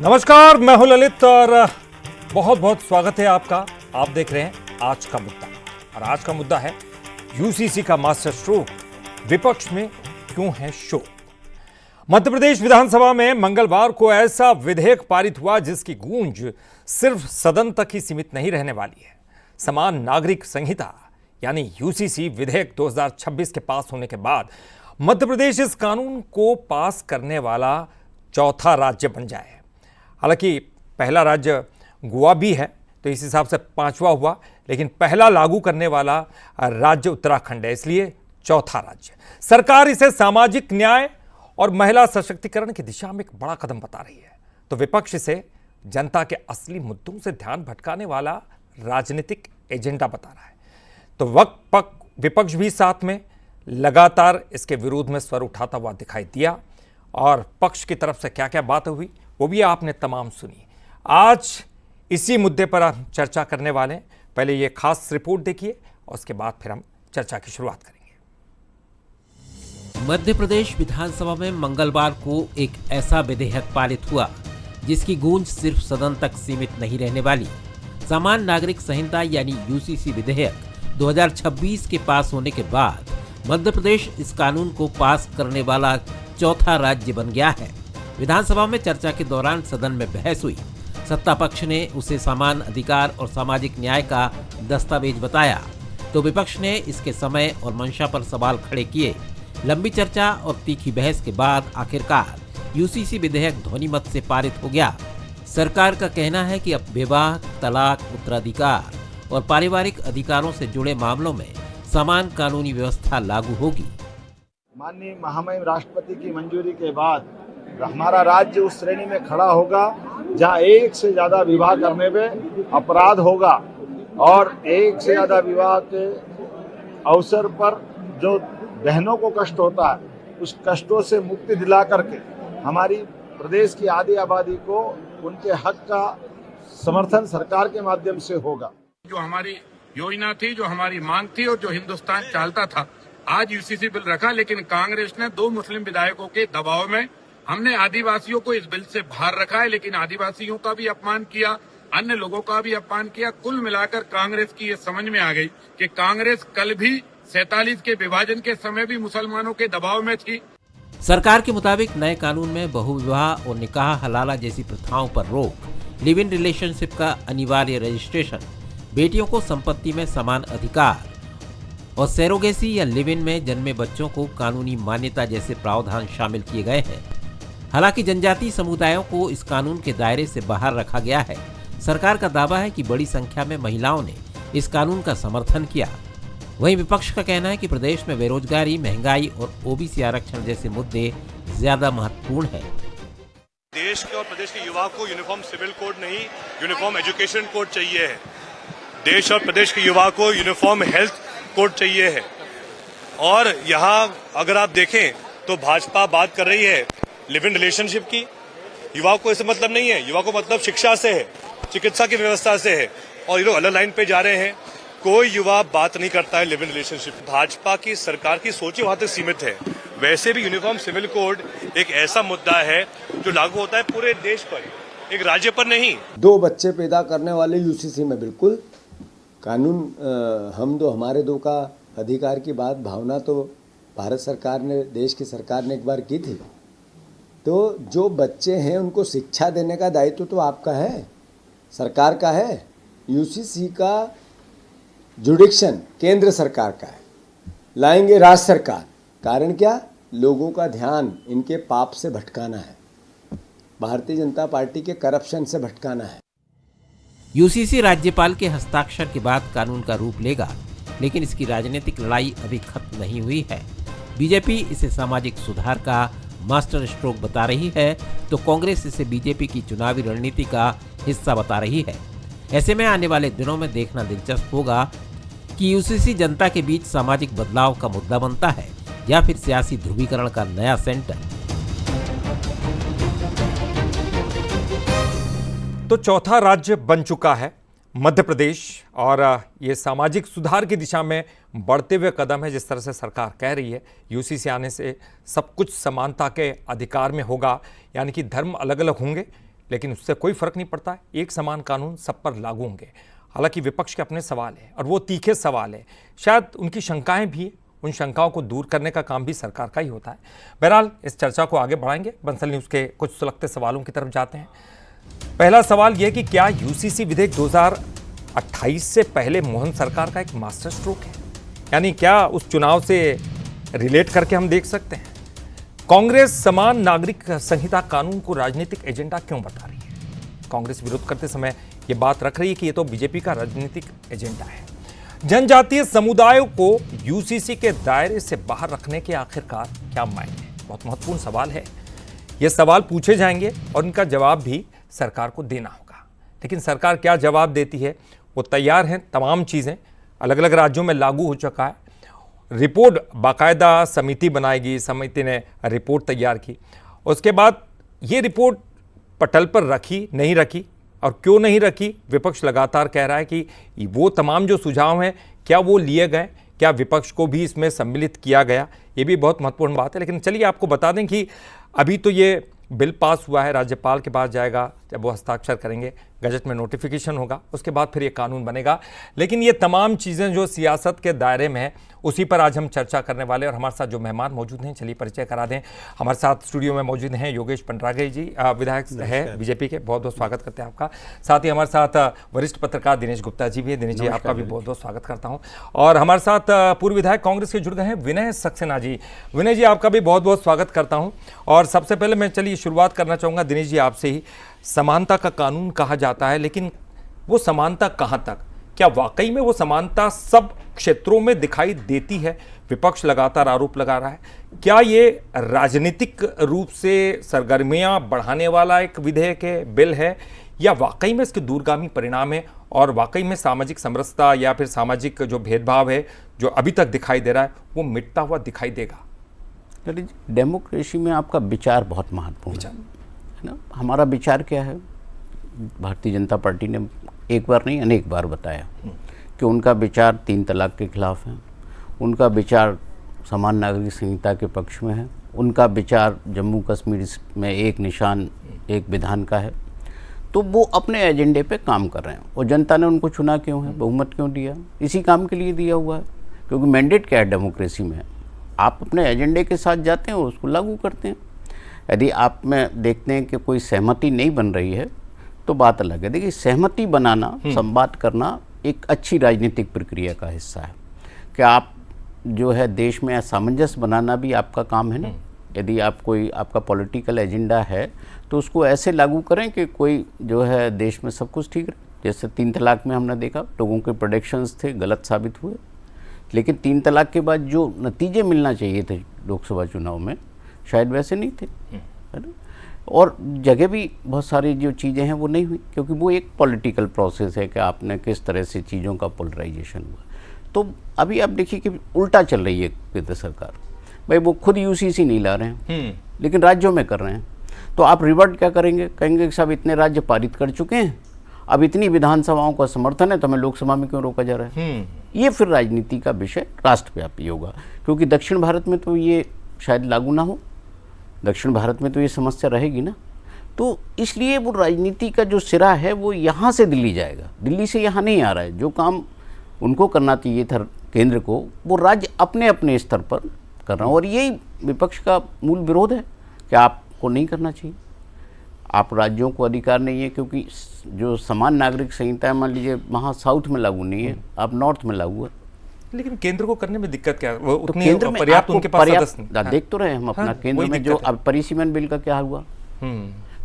नमस्कार, मैं हूं ललित और बहुत बहुत स्वागत है आपका। आप देख रहे हैं आज का मुद्दा और आज का मुद्दा है यूसीसी का मास्टर स्ट्रोक, विपक्ष में क्यों है शोक। मध्य प्रदेश विधानसभा में मंगलवार को ऐसा विधेयक पारित हुआ जिसकी गूंज सिर्फ सदन तक ही सीमित नहीं रहने वाली है। समान नागरिक संहिता यानी यूसीसी विधेयक 2026 के पास होने के बाद मध्य प्रदेश इस कानून को पास करने वाला चौथा राज्य बन जाए। हालांकि पहला राज्य गोवा भी है तो इस हिसाब से पांचवा हुआ, लेकिन पहला लागू करने वाला राज्य उत्तराखंड है, इसलिए चौथा राज्य। सरकार इसे सामाजिक न्याय और महिला सशक्तिकरण की दिशा में एक बड़ा कदम बता रही है, तो विपक्ष इसे जनता के असली मुद्दों से ध्यान भटकाने वाला राजनीतिक एजेंडा बता रहा है। तो विपक्ष भी साथ में लगातार इसके विरोध में स्वर उठाता हुआ दिखाई दिया और पक्ष की तरफ से क्या क्या बात हुई वो भी आपने तमाम सुनी। आज इसी मुद्दे पर हम चर्चा करने वाले हैं। पहले ये खास रिपोर्ट देखिए और उसके बाद फिर हम चर्चा की शुरुआत करेंगे। मध्य प्रदेश विधानसभा में मंगलवार को एक ऐसा विधेयक पारित हुआ जिसकी गूंज सिर्फ सदन तक सीमित नहीं रहने वाली। समान नागरिक संहिता यानी यूसीसी विधेयक 2026 के पास होने के बाद मध्य प्रदेश इस कानून को पास करने वाला चौथा राज्य बन गया है। विधानसभा में चर्चा के दौरान सदन में बहस हुई। सत्ता पक्ष ने उसे समान अधिकार और सामाजिक न्याय का दस्तावेज बताया तो विपक्ष ने इसके समय और मंशा पर सवाल खड़े किए। लंबी चर्चा और तीखी बहस के बाद आखिरकार यूसीसी विधेयक ध्वनिमत से पारित हो गया। सरकार का कहना है कि अब विवाह, तलाक, उत्तराधिकार और पारिवारिक अधिकारों से जुड़े मामलों में समान कानूनी व्यवस्था लागू होगी। माननीय महामहिम राष्ट्रपति की मंजूरी के बाद हमारा राज्य उस श्रेणी में खड़ा होगा जहां एक से ज्यादा विवाह करने में अपराध होगा और एक से ज्यादा विवाह के अवसर पर जो बहनों को कष्ट होता है उस कष्टों से मुक्ति दिला करके हमारी प्रदेश की आधी आबादी को उनके हक का समर्थन सरकार के माध्यम से होगा। जो हमारी योजना थी, जो हमारी मांग थी और जो हिंदुस्तान चाहता था, आज यूसीसी बिल रखा, लेकिन कांग्रेस ने 2 मुस्लिम विधायकों के दबाव में हमने आदिवासियों को इस बिल से बाहर रखा है, लेकिन आदिवासियों का भी अपमान किया, अन्य लोगों का भी अपमान किया। कुल मिलाकर कांग्रेस की ये समझ में आ गई कि कांग्रेस कल भी 47 के विभाजन के समय भी मुसलमानों के दबाव में थी। सरकार के मुताबिक नए कानून में बहुविवाह और निकाह हलाला जैसी प्रथाओं पर रोक, लिव इन रिलेशनशिप का अनिवार्य रजिस्ट्रेशन, बेटियों को संपत्ति में समान अधिकार और सैरोगेसी या लिव इन में जन्मे बच्चों को कानूनी मान्यता जैसे प्रावधान शामिल किए गए हैं। हालांकि जनजातीय समुदायों को इस कानून के दायरे से बाहर रखा गया है। सरकार का दावा है कि बड़ी संख्या में महिलाओं ने इस कानून का समर्थन किया। वहीं विपक्ष का कहना है कि प्रदेश में बेरोजगारी, महंगाई और ओबीसी आरक्षण जैसे मुद्दे ज्यादा महत्वपूर्ण है। देश के और प्रदेश के युवा को यूनिफॉर्म सिविल कोड नहीं, यूनिफॉर्म एजुकेशन कोड चाहिए है। देश और प्रदेश के युवा को यूनिफॉर्म हेल्थ कोड चाहिए है। और यहाँ अगर आप देखें तो भाजपा बात कर रही है लिव इन रिलेशनशिप की। युवाओं को इससे मतलब नहीं है, युवा को मतलब शिक्षा से है, चिकित्सा की व्यवस्था से है, और ये लोग अलग लाइन पे जा रहे हैं। कोई युवा बात नहीं करता है लिव इन रिलेशनशिप। भाजपा की सरकार की सोच ही वहां तक सीमित है। वैसे भी यूनिफॉर्म सिविल कोड एक ऐसा मुद्दा है जो लागू होता है पूरे देश पर, एक राज्य पर नहीं। 2 बच्चे पैदा करने वाले यूसीसी में बिल्कुल कानून हम दो हमारे दो का अधिकार की बात, भावना तो भारत सरकार ने, देश की सरकार ने एक बार की थी। तो जो बच्चे हैं उनको शिक्षा देने का दायित्व तो आपका है, सरकार का है। यूसीसी का जुडिक्शन केंद्र सरकार का है, लाएंगे राज्य सरकार। कारण क्या? लोगों का ध्यान इनके पाप से भटकाना है, भारतीय जनता पार्टी के करप्शन से भटकाना है। यूसीसी राज्यपाल के हस्ताक्षर के बाद कानून का रूप लेगा, लेकिन इसकी राजनीतिक लड़ाई अभी खत्म नहीं हुई है। बीजेपी इसे सामाजिक सुधार का मास्टर स्ट्रोक बता रही है तो कांग्रेस इसे बीजेपी की चुनावी रणनीति का हिस्सा बता रही है। ऐसे में आने वाले दिनों में देखना दिलचस्प होगा कि यूसीसी जनता के बीच सामाजिक बदलाव का मुद्दा बनता है या फिर सियासी ध्रुवीकरण का नया सेंटर। तो चौथा राज्य बन चुका है मध्य प्रदेश और ये सामाजिक सुधार की दिशा में बढ़ते हुए कदम है। जिस तरह से सरकार कह रही है यूसीसी आने से सब कुछ समानता के अधिकार में होगा, यानी कि धर्म अलग अलग होंगे लेकिन उससे कोई फर्क नहीं पड़ता। एक समान कानून सब पर लागू होंगे। हालांकि विपक्ष के अपने सवाल है और वो तीखे सवाल है, शायद उनकी शंकाएं भी, उन शंकाओं को दूर करने का काम भी सरकार का ही होता है। बहरहाल इस चर्चा को आगे बढ़ाएंगे। बंसल न्यूज़ के कुछ सुलगते सवालों की तरफ जाते हैं। पहला सवाल यह कि क्या यूसीसी विधेयक 2028 से पहले मोहन सरकार का एक मास्टर स्ट्रोक है, यानी क्या उस चुनाव से रिलेट करके हम देख सकते हैं? कांग्रेस समान नागरिक संहिता कानून को राजनीतिक एजेंडा क्यों बता रही है? कांग्रेस विरोध करते समय यह बात रख रही है कि यह तो बीजेपी का राजनीतिक एजेंडा है। जनजातीय समुदायों को यूसीसी के दायरे से बाहर रखने के आखिरकार क्या मायने? बहुत महत्वपूर्ण सवाल है। ये सवाल पूछे जाएंगे और इनका जवाब भी सरकार को देना होगा। लेकिन सरकार क्या जवाब देती है? वो तैयार हैं, तमाम चीज़ें अलग अलग राज्यों में लागू हो चुका है। रिपोर्ट बाकायदा समिति बनाएगी, समिति ने रिपोर्ट तैयार की, उसके बाद ये रिपोर्ट पटल पर रखी नहीं रखी और क्यों नहीं रखी, विपक्ष लगातार कह रहा है कि वो तमाम जो सुझाव हैं क्या वो लिए गए, क्या विपक्ष को भी इसमें सम्मिलित किया गया, ये भी बहुत महत्वपूर्ण बात है। लेकिन चलिए आपको बता दें कि अभी तो ये बिल पास हुआ है, राज्यपाल के पास जाएगा, जब वो हस्ताक्षर करेंगे गजट में नोटिफिकेशन होगा, उसके बाद फिर ये कानून बनेगा। लेकिन ये तमाम चीज़ें जो सियासत के दायरे में है उसी पर आज हम चर्चा करने वाले हैं। और हमारे साथ जो मेहमान मौजूद हैं, चलिए परिचय करा दें। हमारे साथ स्टूडियो में मौजूद हैं योगेश पंडरागे जी, विधायक है बीजेपी के, बहुत बहुत स्वागत करते हैं आपका। साथ ही हमारे साथ वरिष्ठ पत्रकार दिनेश गुप्ता जी भी है। दिनेश जी आपका भी बहुत बहुत स्वागत करता हूँ। और हमारे साथ पूर्व विधायक कांग्रेस के जुड़ गए हैं विनय सक्सेना जी। विनय जी आपका भी बहुत बहुत स्वागत करता हूँ। और सबसे पहले मैं चलिए शुरुआत करना चाहूँगा दिनेश जी आपसे ही। समानता का कानून कहा जाता है, लेकिन वो समानता कहाँ तक? क्या वाकई में वो समानता सब क्षेत्रों में दिखाई देती है? विपक्ष लगातार आरोप लगा रहा है। क्या ये राजनीतिक रूप से सरगर्मियां बढ़ाने वाला एक विधेयक है, बिल है, या वाकई में इसके दूरगामी परिणाम है और वाकई में सामाजिक समरसता या फिर सामाजिक जो भेदभाव है जो अभी तक दिखाई दे रहा है वो मिटता हुआ दिखाई देगा? डेमोक्रेसी में आपका विचार बहुत महत्वपूर्ण है ना। हमारा विचार क्या है? भारतीय जनता पार्टी ने एक बार नहीं अनेक बार बताया कि उनका विचार 3 तलाक के खिलाफ है, उनका विचार समान नागरिक संहिता के पक्ष में है, उनका विचार जम्मू कश्मीर में एक निशान एक विधान का है। तो वो अपने एजेंडे पे काम कर रहे हैं। और जनता ने उनको चुना क्यों है, बहुमत क्यों दिया? इसी काम के लिए दिया हुआ है, क्योंकि मैंडेट क्या है डेमोक्रेसी में? आप अपने एजेंडे के साथ जाते हैं और उसको लागू करते हैं। यदि आप में देखते हैं कि कोई सहमति नहीं बन रही है तो बात अलग है। देखिए, सहमति बनाना, संवाद करना एक अच्छी राजनीतिक प्रक्रिया का हिस्सा है। कि आप जो है देश में सामंजस्य बनाना भी आपका काम है ना। यदि आप कोई आपका पॉलिटिकल एजेंडा है तो उसको ऐसे लागू करें कि कोई जो है देश में सब कुछ ठीक रहे। जैसे 3 तलाक में हमने देखा लोगों के प्रोडिक्शंस थे, गलत साबित हुए, लेकिन 3 तलाक के बाद जो नतीजे मिलना चाहिए थे लोकसभा चुनाव में शायद वैसे नहीं थे, है ना। और जगह भी बहुत सारी जो चीज़ें हैं वो नहीं हुई, क्योंकि वो एक पॉलिटिकल प्रोसेस है कि आपने किस तरह से चीज़ों का पोलराइजेशन हुआ। तो अभी आप देखिए कि उल्टा चल रही है केंद्र सरकार। भाई वो खुद यूसीसी नहीं ला रहे हैं लेकिन राज्यों में कर रहे हैं। तो आप रिवर्ट क्या करेंगे? कहेंगे कि साहब इतने राज्य पारित कर चुके हैं, अब इतनी विधानसभाओं का समर्थन है तो हमें लोकसभा में क्यों रोका जा रहा है? ये फिर राजनीति का विषय राष्ट्रव्यापी होगा, क्योंकि दक्षिण भारत में तो ये शायद लागू ना हो, दक्षिण भारत में तो ये समस्या रहेगी ना। तो इसलिए वो राजनीति का जो सिरा है वो यहाँ से दिल्ली जाएगा, दिल्ली से यहाँ नहीं आ रहा है। जो काम उनको करना चाहिए था केंद्र को, वो राज्य अपने अपने स्तर पर कर रहे हैं। और यही विपक्ष का मूल विरोध है कि आपको नहीं करना चाहिए, आप राज्यों को अधिकार नहीं है, क्योंकि जो समान नागरिक संहिता है मान लीजिए वहाँ साउथ में लागू नहीं है, आप नॉर्थ में लागू है। लेकिन केंद्र को करने में दिक्कत क्या है? वो तो उतनी केंद्र में पर्याप्त उनके पास सदस्य नहीं। देख तो रहे हैं हम अपना हाँ, केंद्र वही में जो दिक्कत है। अब परिसीमन बिल का क्या हुआ।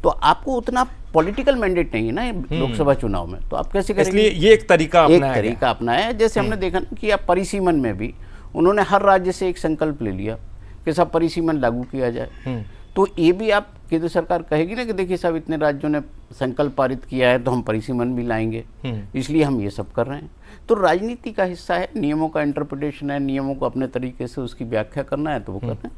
तो आपको उतना पॉलिटिकल मैंडेट नहीं है ना लोकसभा चुनाव में, तो आप कैसे करेंगे? इसलिए ये एक तरीका अपनाया गया। तरीका अपनाया है। जैसे हमने देखा ना कि आप परिसीमन में भी उन्होंने हर राज्य से एक संकल्प ले लिया कि सब परिसीमन लागू किया जाए। तो ये भी आप केंद्र सरकार कहेगी ना कि देखिए साहब इतने राज्यों ने संकल्प पारित किया है तो हम परिसीमन भी लाएंगे, इसलिए हम ये सब कर रहे हैं। तो राजनीति का हिस्सा है, नियमों का इंटरप्रिटेशन है, नियमों को अपने तरीके से उसकी व्याख्या करना है तो वो कर रहे हैं।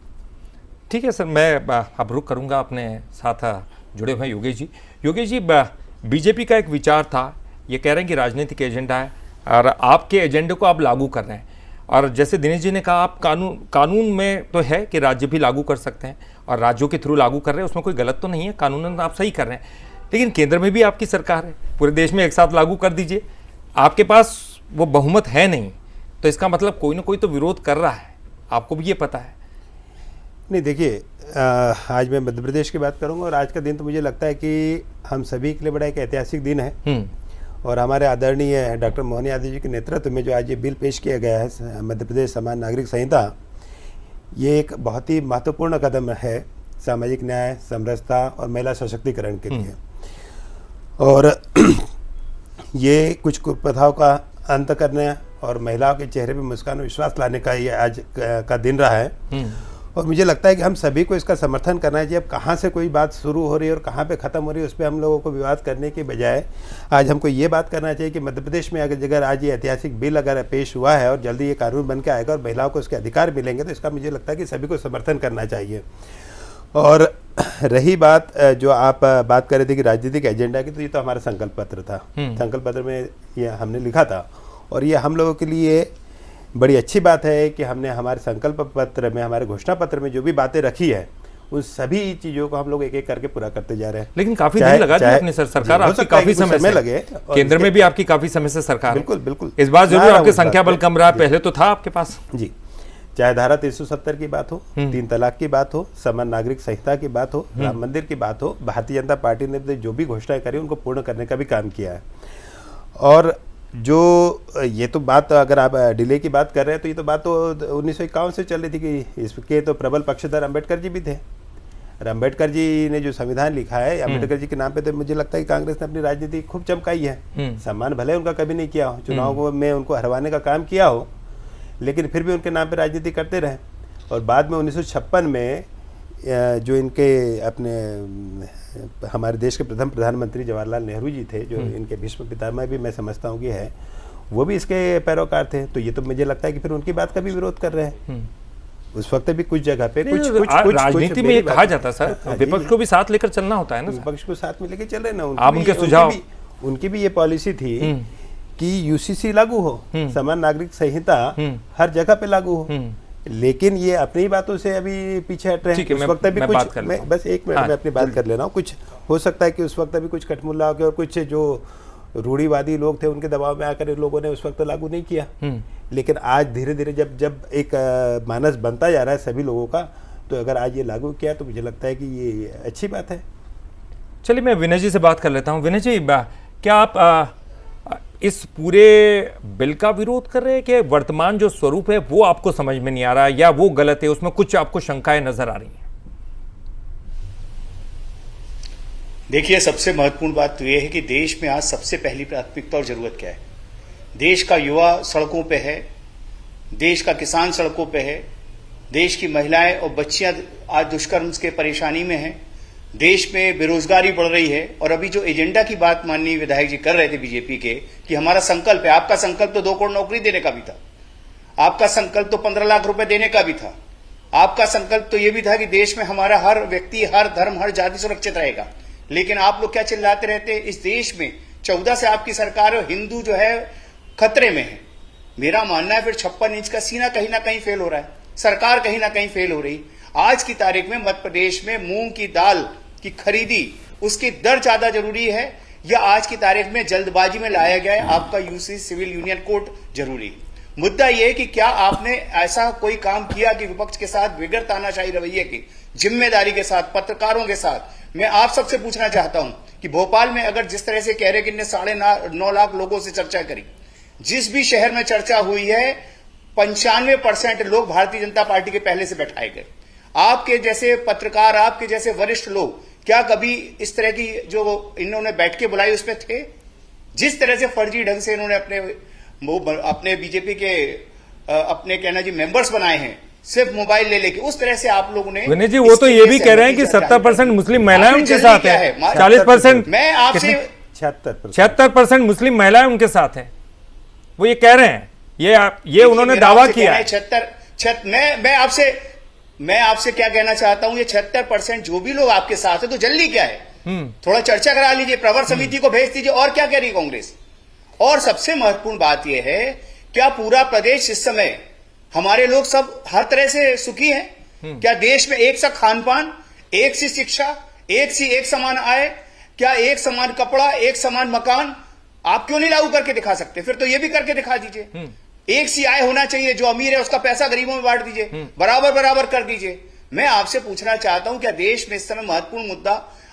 ठीक है सर, मैं अब रुक करूंगा अपने साथ जुड़े हुए योगेश जी। योगेश जी, बीजेपी का एक विचार था, ये कह रहे हैं कि राजनीतिक एजेंडा है और आपके एजेंडे को आप लागू कर रहे हैं। और जैसे दिनेश जी ने कहा, आप कानून में तो है कि राज्य भी लागू कर सकते हैं और राज्यों के थ्रू लागू कर रहे हैं, उसमें कोई गलत तो नहीं है, कानूनन आप सही कर रहे हैं। लेकिन केंद्र में भी आपकी सरकार है, पूरे देश में एक साथ लागू कर दीजिए। आपके पास वो बहुमत है नहीं, तो इसका मतलब कोई ना कोई तो विरोध कर रहा है, आपको भी ये पता है। नहीं देखिए, आज मैं मध्य प्रदेश की बात करूंगा और आज का दिन तो मुझे लगता है कि हम सभी के लिए बड़ा एक ऐतिहासिक दिन है। और हमारे आदरणीय डॉक्टर मोहन यादव जी के नेतृत्व में जो आज ये बिल पेश किया गया है, मध्य प्रदेश समान नागरिक संहिता, ये एक बहुत ही महत्वपूर्ण कदम है सामाजिक न्याय, समरसता और महिला सशक्तिकरण के लिए। और ये कुछ कुप्रथाओं का अंत करने और महिलाओं के चेहरे पे मुस्कान और विश्वास लाने का ये आज का दिन रहा है। और मुझे लगता है कि हम सभी को इसका समर्थन करना चाहिए। अब कहाँ से कोई बात शुरू हो रही है और कहाँ पे ख़त्म हो रही है, उस पर हम लोगों को विवाद करने के बजाय आज हमको ये बात करना चाहिए कि मध्य प्रदेश में अगर आज ये ऐतिहासिक बिल अगर पेश हुआ है और जल्दी ये कानून बन के आएगा और महिलाओं को उसके अधिकार मिलेंगे, तो इसका मुझे लगता है कि सभी को समर्थन करना चाहिए। और रही बात जो आप बात कर रहे थे कि राजनीतिक एजेंडा की, तो ये तो हमारा संकल्प पत्र था। संकल्प पत्र में ये हमने लिखा था और ये हम लोगों के लिए बड़ी अच्छी बात है कि हमने हमारे संकल्प पत्र में, हमारे घोषणा पत्र में जो भी बातें रखी है, उन सभी चीजों को हम लोग एक एक करके पूरा करते जा रहे हैं। लेकिन काफी दिन लगा दिया आपने सर, सरकार आपकी काफी समय से लगे, केंद्र में भी आपकी काफी समय से सरकार। बिल्कुल बिल्कुल, इस बार जरूर आपके संख्या बल कम रहा, पहले तो था आपके पास जी। चाहे धारा 370 की बात हो, 3 तलाक की बात हो, समान नागरिक संहिता की बात हो, राम मंदिर की बात हो, भारतीय जनता पार्टी ने जो भी घोषणाएं करी उनको पूर्ण करने का भी काम किया है। और जो ये तो बात, अगर आप डिले की बात कर रहे हैं, तो ये तो बात तो 1951 से चल रही थी कि इसके तो प्रबल पक्षधर अम्बेडकर जी भी थे। और अम्बेडकर जी ने जो संविधान लिखा है, अम्बेडकर जी के नाम पे तो मुझे लगता है कि कांग्रेस ने अपनी राजनीति खूब चमकाई है। सम्मान भले उनका कभी नहीं किया हो, चुनाव में उनको हरवाने का काम किया हो, लेकिन फिर भी उनके नाम पे राजनीति करते रहे। और बाद में 1956 में जो इनके अपने हमारे देश के प्रथम प्रधानमंत्री जवाहरलाल नेहरू जी थे, जो इनके भीष्म पितामह भी मैं समझता हूँ कि है, वो भी इसके पैरोकार थे। तो ये तो मुझे लगता है कि फिर उनकी बात का भी विरोध कर रहे हैं। उस वक्त भी कुछ जगह पे कुछ राजनीति में ये कहा जाता है सर, विपक्ष को भी साथ लेकर चलना होता है ना। विपक्ष को साथ में लेकर चल रहे ना, आप उनके सुझाव, उनकी भी ये पॉलिसी थी कि यूसीसी लागू हो, समान नागरिक संहिता हर जगह पे लागू हो। लेकिन ये अपनी बातों से अभी पीछे हट रहे हैं। उस वक्त भी कुछ, मैं बस एक मिनट में अपनी बात कर ले रहा हूँ। कुछ हो सकता है कि उस वक्त भी कुछ कठमुल्ला हो गया और कुछ जो रूढ़िवादी लोग थे उनके दबाव में आकर इन लोगों ने उस वक्त लागू नहीं किया। लेकिन आज धीरे धीरे जब एक मानस बनता जा रहा है सभी लोगों का, तो अगर आज ये लागू किया तो मुझे लगता है कि ये अच्छी बात है। चलिए मैं विनय जी से बात कर लेता हूँ। विनय जी, क्या आप इस पूरे बिल का विरोध कर रहे हैं कि वर्तमान जो स्वरूप है वो आपको समझ में नहीं आ रहा, या वो गलत है, उसमें कुछ आपको शंकाएं नजर आ रही हैं? देखिए, सबसे महत्वपूर्ण बात तो यह है कि देश में आज सबसे पहली प्राथमिकता और जरूरत क्या है। देश का युवा सड़कों पे है, देश का किसान सड़कों पे है, देश की महिलाएं और बच्चियां आज दुष्कर्म के परेशानी में हैं, देश में बेरोजगारी बढ़ रही है। और अभी जो एजेंडा की बात माननीय विधायक जी कर रहे थे बीजेपी के, कि हमारा संकल्प है, आपका संकल्प तो 2 करोड़ नौकरी देने का भी था, आपका संकल्प तो 15 लाख रुपए देने का भी था, आपका संकल्प तो यह भी था कि देश में हमारा हर व्यक्ति, हर धर्म, हर जाति सुरक्षित रहेगा। लेकिन आप लोग क्या चिल्लाते रहते हैं, इस देश में 14 से आपकी सरकार है, हिंदू जो है खतरे में है। मेरा मानना है फिर 56 इंच का सीना कहीं ना कहीं फेल हो रहा है, सरकार कहीं ना कहीं फेल हो रही। आज की तारीख में मध्य प्रदेश में मूंग की दाल की खरीदी, उसकी दर ज्यादा जरूरी है, या आज की तारीख में जल्दबाजी में लाया गया है आपका यूसी सिविल यूनियन कोड जरूरी? मुद्दा यह है कि क्या आपने ऐसा कोई काम किया कि विपक्ष के साथ बगैर तानाशाही रवैये की, जिम्मेदारी के साथ, पत्रकारों के साथ? मैं आप सबसे पूछना चाहता हूं कि भोपाल में अगर जिस तरह से कह रहे कि इन्हें 9.5 लाख लोगों से चर्चा करी, जिस भी शहर में चर्चा हुई है 95% लोग भारतीय जनता पार्टी के पहले से बैठाए गए। आपके जैसे पत्रकार, आपके जैसे वरिष्ठ लोग क्या कभी इस तरह की जो इन्होंने बैठ के बुलाई उसमें थे? जिस तरह से फर्जी ढंग से इन्होंने अपने बीजेपी के अपने कहना जी मेंबर्स बनाए हैं, सिर्फ मोबाइल ले लेके, उस तरह से आप लोगों ने। विनय जी, वो तो ये भी कह रहे हैं कि 70% मुस्लिम महिलाएं उनके साथ है, 40%, मैं आपसे 76% मुस्लिम महिलाएं उनके साथ हैं, वो ये कह रहे हैं। ये उन्होंने दावा किया है। मैं आपसे क्या कहना चाहता हूं, ये 76% जो भी लोग आपके साथ है, तो जल्दी क्या है? थोड़ा चर्चा करा लीजिए, प्रवर समिति को भेज दीजिए। और क्या कह रही कांग्रेस? और सबसे महत्वपूर्ण बात यह है, क्या पूरा प्रदेश इस समय हमारे लोग सब हर तरह से सुखी हैं? क्या देश में एक सा खान पान, एक सी शिक्षा, एक सी एक समान आय, क्या एक समान कपड़ा, एक समान मकान आप क्यों नहीं लागू करके दिखा सकते? फिर तो ये भी करके दिखा दीजिए। एक सी आय होना चाहिए, जो अमीर है उसका पैसा गरीबों में बांट दीजिए, बराबर बराबर कर दीजिए। मैं आपसे पूछना चाहता हूं, क्या देश में इस समय महत्वपूर्ण मुद्दा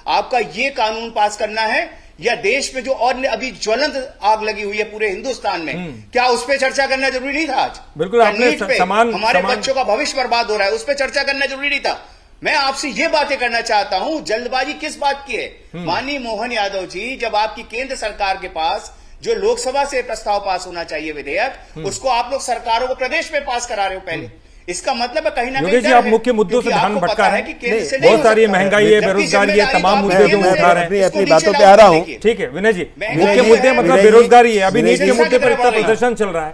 आपका ये कानून पास करना है, या देश में जो और अभी ज्वलंत आग लगी हुई है पूरे हिंदुस्तान में, क्या उस पर चर्चा करना जरूरी नहीं था आज? बिल्कुल, आपने नीट पे हमारे बच्चों का भविष्य बर्बाद हो रहा है, उस पर चर्चा करना जरूरी नहीं था? मैं आपसे ये बातें करना चाहता हूं, जल्दबाजी किस बात की है? माननीय मोहन यादव जी, जब आपकी केंद्र सरकार के पास जो लोकसभा से प्रस्ताव पास होना चाहिए विधेयक, उसको आप लोग सरकारों को प्रदेश में पास करा रहे हो पहले। इसका मतलब है कहीं ना कहीं जी आप मुख्य मुद्दों से ध्यान भटका रहे हैं। बहुत सारी महंगाई है, बेरोजगारी है, तमाम मुद्दे जो उठा रहे हैं। अपनी बातों पे आ रहा हूँ। ठीक है विनय जी, मुख्य मुद्दे मतलब बेरोजगारी है। अभी नीट के मुद्दे पर इतना प्रदर्शन चल रहा है।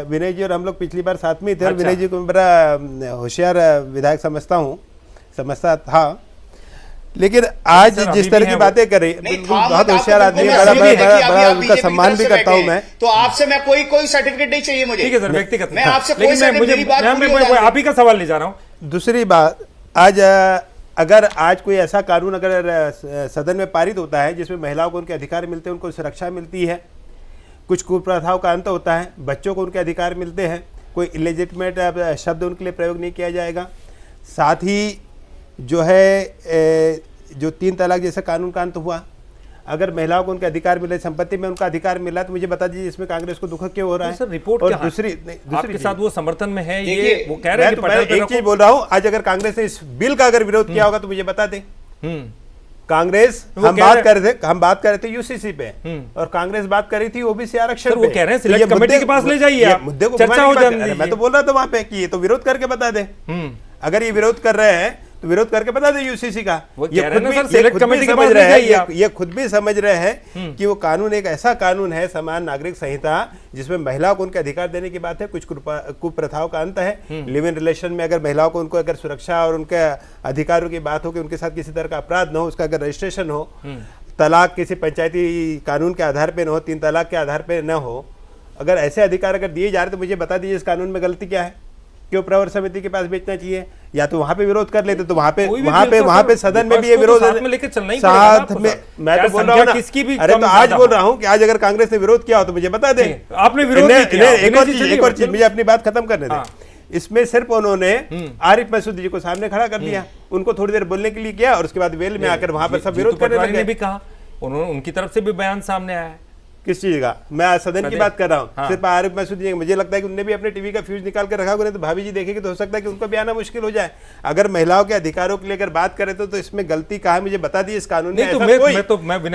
विनय जी और हम लोग पिछली बार साथ में थे, और विनय जी को मैं बड़ा होशियार विधायक समझता था, लेकिन आज जिस तरह की बातें कर रही है, बहुत होशियार आदमी है, बड़ा उनका सम्मान भी करता हूं मैं। तो आपसे मैं कोई सर्टिफिकेट नहीं चाहिए मुझे। ठीक है सर, व्यक्तिगत मैं आपसे कोई आप ही का सवाल ले जा रहा हूं। दूसरी बात, आज अगर आज कोई ऐसा कानून अगर सदन में पारित होता है जिसमें महिलाओं को उनके अधिकार मिलते हैं, उनको सुरक्षा मिलती है, कुछ कुप्रथाओं का अंत होता है, बच्चों को उनके अधिकार मिलते हैं, कोई इलेजिटिमेट शब्द उनके लिए प्रयोग नहीं किया जाएगा, साथ ही जो है जो 3 तलाक जैसा कानून का अंत हुआ, अगर महिलाओं को उनके अधिकार मिले, संपत्ति में उनका अधिकार मिला, तो मुझे बता दीजिए इसमें कांग्रेस को दुख क्यों हो रहा है? सर रिपोर्ट और क्या दूसरी आपके साथ वो समर्थन में है, ये वो कह रहे हैं। मैं एक चीज बोल रहा हूँ, आज अगर कांग्रेस ने इस बिल का अगर विरोध किया होगा तो मुझे बता दे। कांग्रेस हम बात कर रहे थे यूसीसी पे, और कांग्रेस बात कर रही थी ओबीसी आरक्षण पे। वो कह रहे हैं सिलेक्ट कमेटी के पास ले जाइए, आप मुद्दे को चर्चा हो जाए। मैं तो बोल रहा था वहां पे कि ये तो विरोध करके बता दे। अगर ये विरोध कर रहे हैं तो विरोध करके बता दे यूसीसी का। ये खुद भी समझ रहे हैं कि वो कानून एक ऐसा कानून है, समान नागरिक संहिता, जिसमें महिलाओं को उनके अधिकार देने की बात है, कुछ कुप्रथाओं का अंत है। लिव इन रिलेशन में अगर महिलाओं को उनको अगर सुरक्षा और उनके अधिकारों की बात हो कि उनके साथ किसी तरह का अपराध न हो, उसका अगर रजिस्ट्रेशन हो, तलाक किसी पंचायती कानून के आधार पर न हो, 3 तलाक के आधार पर न हो, अगर ऐसे अधिकार अगर दिए जा रहे तो मुझे बता दीजिए इस कानून में गलती क्या है? क्यों प्रवर समिति के पास बेचना चाहिए? या तो वहां पे विरोध कर लेते, तो वहां पे सदन में भी ये विरोध साथ में लेके चलना ही साथ में। मैं तो बोल रहा हूँ किसकी भी, अरे तो आज बोल रहा हूँ कि आज अगर कांग्रेस ने विरोध किया हो तो मुझे बता दे। आपने विरोध किया। एक और चीज मुझे अपनी बात खत्म करने दे। इसमें सिर्फ उन्होंने आरिफ मसूद जी को सामने खड़ा कर दिया, उनको थोड़ी देर बोलने के लिए किया, और उसके बाद वेल में आकर वहां पर सब विरोध करने लगे। भी कहा उन्होंने, उनकी तरफ से भी बयान सामने आया है। किस चीज का? मैं आज सदन की बात कर रहा हूँ, सिर्फ आरिफ मसूद जी। मुझे लगता है कि उनने भी अपने टीवी का फ्यूज निकाल कर रखा होगा, नहीं तो भाभी जी देखेगी तो हो सकता है कि उनको भी आना मुश्किल हो जाए। अगर महिलाओं के अधिकारों के लिए अगर बात करें तो इसमें गलती कहा है, मुझे बता दी इस कानून में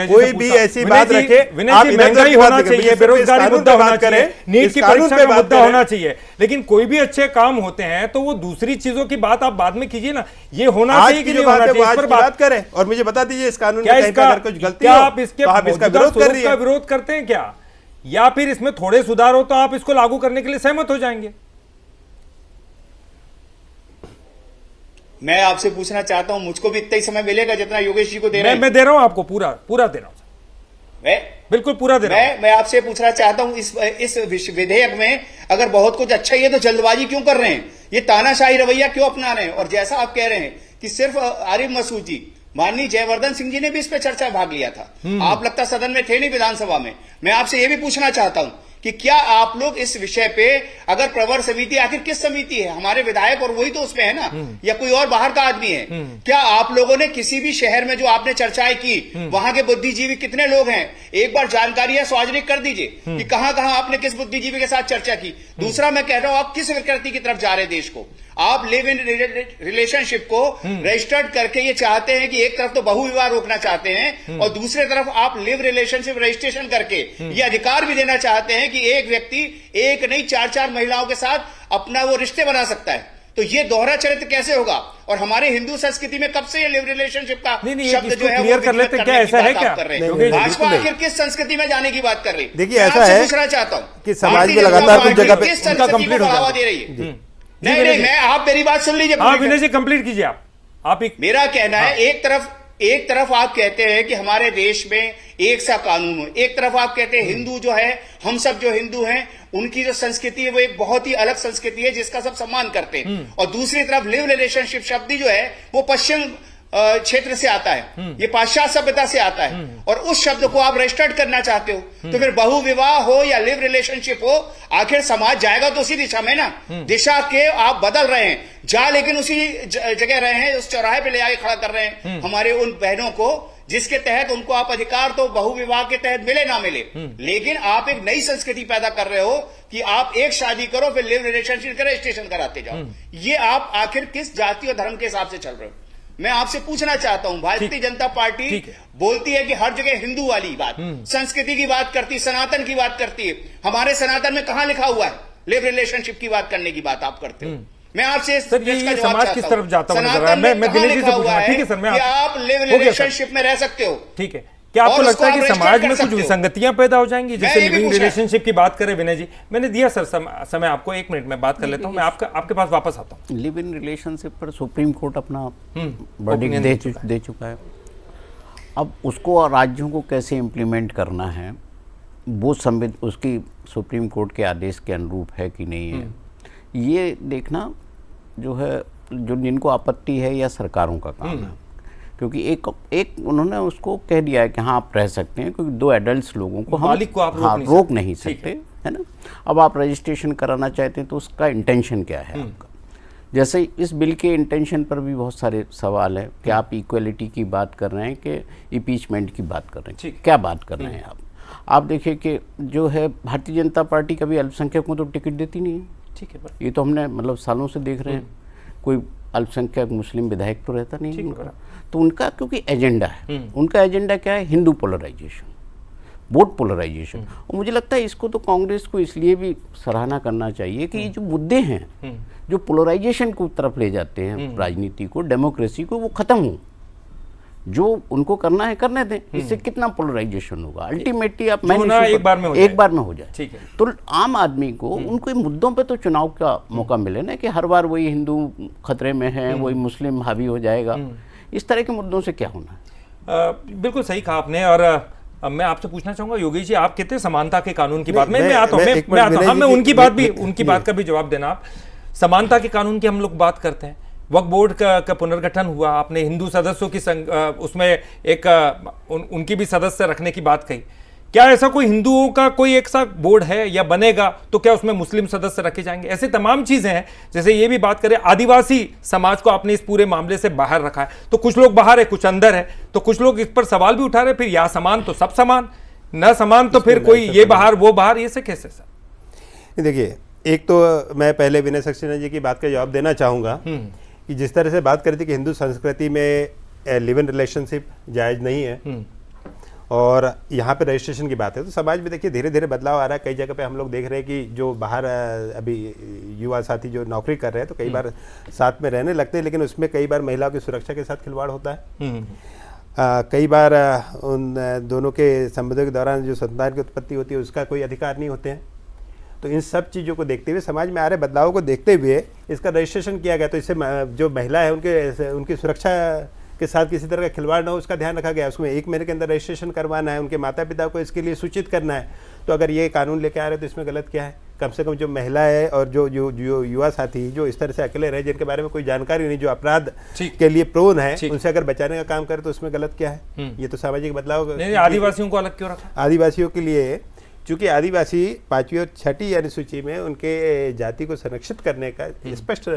कोई भी ऐसी बात रखे। महंगाई होना चाहिए, बेरोजगारी मुद्दा होना चाहिए, नीट की परीक्षा का मुद्दा होना चाहिए, लेकिन कोई भी अच्छे काम होते हैं तो वो दूसरी चीजों की बात आप बाद में कीजिए ना। ये होना चाहिए कि नहीं होना चाहिए, इस पर बात करें। और मुझे बता दीजिए इस कानून में अगर कुछ गलती हो, आप इसका विरोध करते हैं क्या, या फिर इसमें थोड़े सुधार हो तो आप इसको लागू करने के लिए सहमत हो जाएंगे? मैं आपसे पूछना चाहता हूं, मुझको भी इतना ही समय मिलेगा जितना योगेश जी को दे रहे हैं? मैं दे रहा हूं आपको, पूरा दे रहा हूं, बिल्कुल पूरा दे रहा हूं। मैं आपसे पूछना चाहता हूं, इस विधेयक में अगर बहुत कुछ अच्छा ही है तो जल्दबाजी क्यों कर रहे हैं? ये तानाशाही रवैया क्यों अपना रहे हैं? और जैसा आप कह रहे हैं कि सिर्फ आरिफ मसूद जी, माननीय जयवर्धन सिंह जी ने भी इस पे चर्चा भाग लिया था। आप लगता सदन में थे नहीं, विधानसभा में। मैं आपसे ये भी पूछना चाहता हूं कि क्या आप लोग इस विषय पे, अगर प्रवर समिति आखिर किस समिति है? हमारे विधायक और वही तो उसमें है ना, या कोई और बाहर का आदमी है? क्या आप लोगों ने किसी भी शहर में जो आपने चर्चाएं की, वहां के बुद्धिजीवी कितने लोग हैं, एक बार जानकारी सार्वजनिक कर दीजिए कि कहां कहां आपने किस बुद्धिजीवी के साथ चर्चा की। दूसरा मैं कह रहा हूं, आप किस विकृति की तरफ जा रहे हैं देश को? आप लिव इन रिलेशनशिप को रजिस्टर्ड करके ये चाहते हैं कि एक तरफ तो बहु विवाह रोकना चाहते हैं, और दूसरे तरफ आप लिव रिलेशनशिप रजिस्ट्रेशन करके ये अधिकार भी देना चाहते हैं कि एक व्यक्ति एक नहीं 4 महिलाओं के साथ अपना वो रिश्ते बना सकता है। तो ये दोहरा चरित्र कैसे होगा? और हमारे हिंदू संस्कृति में कब से ये लिव रिलेशनशिप का शब्द जो है क्लियर कर लेते हैं, क्या ऐसा है क्या? भाजपा आखिर किस संस्कृति में जाने की बात कर रही है? देखिए ऐसा है, पूछना चाहता हूं कि समाज में लगातार कुछ जगह पे किस संस्कृति को बढ़ावा दे रही है? नहीं, मैं, आप मेरी बात सुन लीजिए। हाँ विनय जी, कंप्लीट कीजिए आप। मेरा कहना है, एक तरफ आप कहते हैं कि हमारे देश में एक सा कानून हो, एक तरफ आप कहते हैं हिंदू जो है, हम सब जो हिंदू हैं उनकी जो संस्कृति है वो एक बहुत ही अलग संस्कृति है जिसका सब सम्मान करते हैं, और दूसरी तरफ लिव रिलेशनशिप शब्द जो है वो पश्चिम क्षेत्र से आता है, ये पाश्चात्य सभ्यता से आता है, और उस शब्द को आप रजिस्टर्ड करना चाहते हो, तो फिर बहुविवाह हो या लिव रिलेशनशिप हो, आखिर समाज जाएगा तो उसी दिशा में ना। दिशा के आप बदल रहे हैं, जा लेकिन उसी जगह रहे हैं, उस चौराहे पे ले आके खड़ा कर रहे हैं हमारे उन बहनों को, जिसके तहत उनको आप अधिकार तो बहुविवाह के तहत मिले ना मिले, लेकिन आप एक नई संस्कृति पैदा कर रहे हो कि आप एक शादी करो फिर लिव रिलेशनशिप का रजिस्ट्रेशन कराते जाओ। ये आप आखिर किस जाति और धर्म के हिसाब से चल रहे हो? मैं आपसे पूछना चाहता हूं, भारतीय जनता पार्टी बोलती है कि हर जगह हिंदू वाली बात, संस्कृति की बात करती है, सनातन की बात करती है। हमारे सनातन में कहां लिखा हुआ है लिव रिलेशनशिप की बात करने की बात आप करते हो? मैं आपसे सर ये समाज किस तरफ जाता हूं? मैं दिनेश जी से पूछूंगा। ठीक है सर, मैं आप लिव रिलेशनशिप में रह सकते हो, ठीक है। क्या आपको लगता है कि समाज में कुछ विसंगतियां पैदा हो जाएंगी जैसे लिविंग रिलेशनशिप की बात करें? विनय जी, मैंने दिया सर समय आपको, 1 मिनट में बात कर लेता हूं, मैं आपके पास वापस आता हूं। लिव इन रिलेशनशिप पर सुप्रीम कोर्ट अपना वर्डिक्ट दे चुका है। अब उसको राज्यों को कैसे इम्प्लीमेंट करना है वो उसकी सुप्रीम कोर्ट के आदेश के अनुरूप है कि नहीं है, ये देखना जो है, जो जिनको आपत्ति है या सरकारों का काम है। क्योंकि एक उन्होंने उसको कह दिया है कि हाँ आप रह सकते हैं, क्योंकि 2 एडल्ट लोगों को हम रोक नहीं सकते, है ना। अब आप रजिस्ट्रेशन कराना चाहते हैं तो उसका इंटेंशन क्या है आपका? जैसे इस बिल के इंटेंशन पर भी बहुत सारे सवाल है कि आप इक्वलिटी की बात कर रहे हैं कि इम्पीचमेंट की बात कर रहे हैं, क्या बात कर रहे हैं आप देखिए कि जो है भारतीय जनता पार्टी कभी अल्पसंख्यकों को तो टिकट देती नहीं है, ठीक है। ये तो हमने मतलब सालों से देख रहे हैं, कोई अल्पसंख्यक मुस्लिम विधायक तो रहता नहीं है। तो उनका क्योंकि एजेंडा है, उनका एजेंडा क्या है? Hindu polarisation, vote polarisation. और मुझे लगता है इसको तो कांग्रेस को इसलिए भी सराहना करना चाहिए कि ये जो मुद्दे हैं जो पोलराइजेशन को तरफ ले जाते हैं राजनीति को, डेमोक्रेसी को, वो खत्म हो। जो उनको करना है करने दें, इससे कितना पोलराइजेशन होगा? अल्टीमेटली आप एक बार में हो जाए, ठीक है। तो आम आदमी को उनको मुद्दों पे तो चुनाव का मौका मिले ना, कि हर बार वही हिंदू खतरे में है, वही मुस्लिम हावी हो जाएगा। इस तरह के मुद्दों से क्या होना है? बिल्कुल सही कहा आपने। और मैं आपसे पूछना चाहूंगा योगेश जी, आप कहते हैं समानता के कानून की बात, मैं आता हूं, मैं उनकी बात का भी जवाब देना। आप समानता के कानून की हम लोग बात करते हैं, वक्फ बोर्ड का पुनर्गठन हुआ, आपने हिंदू सदस्यों की उसमें एक उनकी भी सदस्य रखने की बात कही। क्या ऐसा कोई हिंदुओं का कोई एक सा बोर्ड है या बनेगा तो क्या उसमें मुस्लिम सदस्य रखे जाएंगे? ऐसे तमाम चीजें हैं। जैसे ये भी बात करें, आदिवासी समाज को आपने इस पूरे मामले से बाहर रखा है, तो कुछ लोग बाहर है, कुछ अंदर है, तो कुछ लोग इस पर सवाल भी उठा रहे, फिर या समान तो सब समान, न समान तो फिर कोई ये बाहर वो बाहर, ये से कैसे सर? देखिए, एक तो मैं पहले विनय सक्सेना जी की बात का जवाब देना चाहूँगा कि जिस तरह से बात करी थी कि हिंदू संस्कृति में लिव इन रिलेशनशिप जायज़ नहीं है और यहाँ पे रजिस्ट्रेशन की बात है, तो समाज में देखिए धीरे धीरे बदलाव आ रहा है। कई जगह पे हम लोग देख रहे हैं कि जो बाहर अभी युवा साथी जो नौकरी कर रहे हैं तो कई बार साथ में रहने लगते हैं, लेकिन उसमें कई बार महिलाओं की सुरक्षा के साथ खिलवाड़ होता है। कई बार उन दोनों के संबंधों के दौरान जो संतान की उत्पत्ति होती है उसका कोई अधिकार नहीं होते हैं। तो इन सब चीज़ों को देखते हुए, समाज में आ रहे बदलावों को देखते हुए इसका रजिस्ट्रेशन किया गया। तो इससे जो महिला है उनकी सुरक्षा के साथ किसी तरह का खिलवाड़ ना हो उसका ध्यान रखा गया। उसमें 1 महीने के अंदर रजिस्ट्रेशन करवाना है, उनके माता पिता को इसके लिए सूचित करना है। तो अगर ये कानून लेके आ रहे हैं तो इसमें गलत क्या है? कम से कम जो महिला है और जो युवा साथी जो इस तरह से अकेले रहे, जिनके बारे में कोई जानकारी नहीं, जो अपराध के लिए प्रोन है, उनसे अगर बचाने का काम करे तो उसमें गलत क्या है? ये तो सामाजिक बदलाव। आदिवासियों को अलग क्यों रखा? आदिवासियों के लिए, चूंकि आदिवासी 5वीं और 6ठी अनुसूची में उनके जाति को संरक्षित करने का स्पष्ट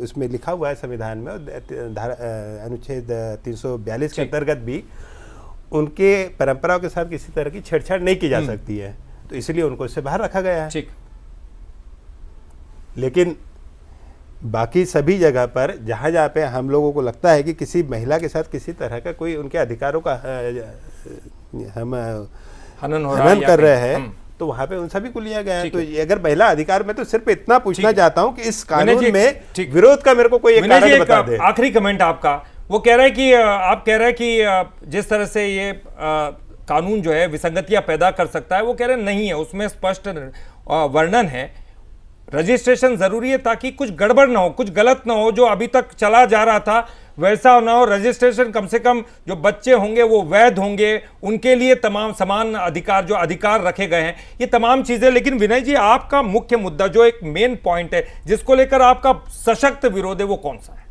उसमें लिखा हुआ है संविधान में, अनुच्छेद 342 के अंतर्गत भी उनके परंपराओं के साथ किसी तरह की छेड़छाड़ नहीं की जा सकती है, तो इसलिए उनको इससे बाहर रखा गया है। लेकिन बाकी सभी जगह पर जहाँ पे हम लोगों को लगता है कि किसी महिला के साथ किसी तरह का कोई उनके अधिकारों का हम हनन कर रहे हैं, तो वहां पे उन सभी को लिया गया है। तो अगर महिला अधिकार में, तो सिर्फ इतना पूछना चाहता हूं कि इस कानून में विरोध का मेरे को कोई एक कारण बता दे। आखिरी कमेंट आपका, वो कह रहा है कि आप कह रहे हैं कि जिस तरह से ये कानून जो है विसंगतियां पैदा कर सकता है, वो कह रहे हैं नहीं है, उसमें स्पष्ट वर्णन है, रजिस्ट्रेशन जरूरी है ताकि कुछ गड़बड़ ना हो, कुछ गलत ना हो, जो अभी तक चला जा रहा था वैसा ना हो। रजिस्ट्रेशन कम से कम जो बच्चे होंगे वो वैध होंगे, उनके लिए तमाम समान अधिकार जो अधिकार रखे गए हैं, ये तमाम चीजें। लेकिन विनय जी, आपका मुख्य मुद्दा जो एक मेन पॉइंट है जिसको लेकर आपका सशक्त विरोध है, वो कौन सा है?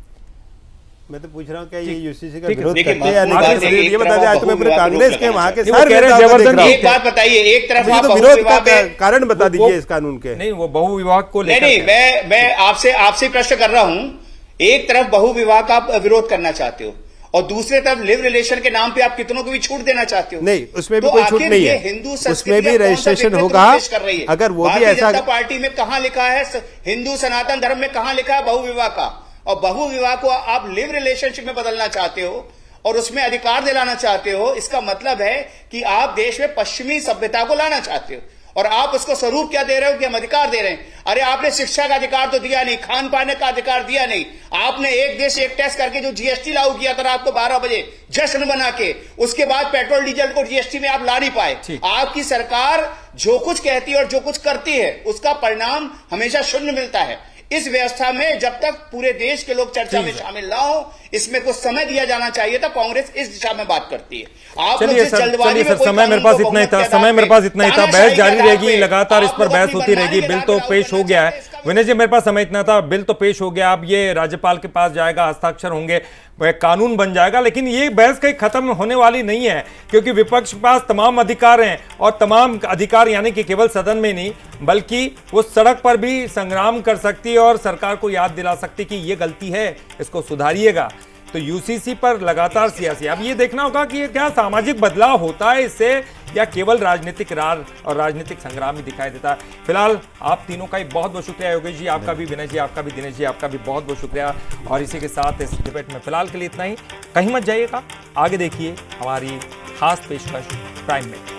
मैं तो पूछ रहा हूँ क्या ये यूसीसी का ठीक है। विरोध देखिए, करते हैं या नहीं महत्वपूर्ण करते? बात है, ये बता एक दें, आज तरफ तो मैं पूरे बहुविवाह को कांग्रेस रोक के करना वहाँ के चाहिए। वो सारे कह रहे हैं नेताओं को देख जबरदस्ती- रहा हूँ। एक बात बताइए, एक तरफ ये आप तो विरोध बहुविवाह का के कारण बता वो- दीजिए इस कानून के। नहीं, वो बहु विवाह को नहीं लेकर नहीं, मैं आपसे प्रश्न कर रहा हूं। एक तरफ बहुविवाह का आप विरोध करना चाहते हो और दूसरे तरफ लिव रिलेशन के नाम पे आप कितनों को भी छूट देना चाहते हो। नहीं, उसमें भी तो कोई छूट आखिर नहीं ये है। हिंदू संस्कृति उसमें भी का कौन सा रजिस्ट्रेशन व्यक्तित्व होगा। पेश कर रही है? अगर वो भी भारतीय ऐसा- जनता पार्टी में कहां लिखा है हिंदू सनातन धर्म में कहां लिखा है बहुविवाह का? और बहुविवाह को आप लिव रिलेशनशिप में बदलना चाहते हो और उसमें अधिकार दिलाना चाहते हो। इसका मतलब है कि आप देश में पश्चिमी सभ्यता को लाना चाहते हो और आप उसको स्वरूप क्या दे रहे हो कि हम अधिकार दे रहे हैं। अरे आपने शिक्षा का अधिकार तो दिया नहीं, खान पान का अधिकार दिया नहीं। आपने एक देश एक टैक्स करके जो जीएसटी लागू किया था आपको 12 बजे जश्न बना के, उसके बाद पेट्रोल डीजल को जीएसटी में आप ला नहीं पाए। आपकी सरकार जो कुछ कहती है और जो कुछ करती है उसका परिणाम हमेशा शून्य मिलता है। इस व्यवस्था में जब तक पूरे देश के लोग चर्चा में शामिल ना हो, इसमें कुछ समय दिया जाना चाहिए था। कांग्रेस इस दिशा में बात करती है। आप लोग चलिए जिस सर, जल्दबाजी चलिए में सर, कोई समय मेरे कानून पास को इतना ही बहुमत था, के आधार समय मेरे पे, पास इतना ही था। बहस तानाशाही जारी के आधार रहेगी, पे लगातार इस आप पर लोग बहस अपनी होती रहेगी। मनमानी बिल के तो आधार पेश पे हो गया है। करना चाहते हैं, विनय जी, मेरे पास समय इतना था, बिल तो पेश हो गया, अब ये राज्यपाल के पास जाएगा, हस्ताक्षर होंगे, वह कानून बन जाएगा। लेकिन ये बहस कहीं खत्म होने वाली नहीं है, क्योंकि विपक्ष के पास तमाम अधिकार हैं और तमाम अधिकार यानी कि केवल सदन में नहीं बल्कि वो सड़क पर भी संग्राम कर सकती है और सरकार को याद दिला सकती कि ये गलती है, इसको सुधारिएगा। तो यूसीसी पर लगातार सियासी, अब ये देखना होगा कि ये क्या सामाजिक बदलाव होता है इससे या केवल राजनीतिक रार और राजनीतिक संग्राम ही दिखाई देता है। फिलहाल आप तीनों का ही बहुत बहुत शुक्रिया। योगेश जी आपका भी, विनय जी आपका भी, दिनेश जी आपका भी बहुत बहुत शुक्रिया। और इसी के साथ इस डिबेट में फिलहाल के लिए इतना ही। कहीं मत जाइएगा, आगे देखिए हमारी खास पेशकश प्राइम में।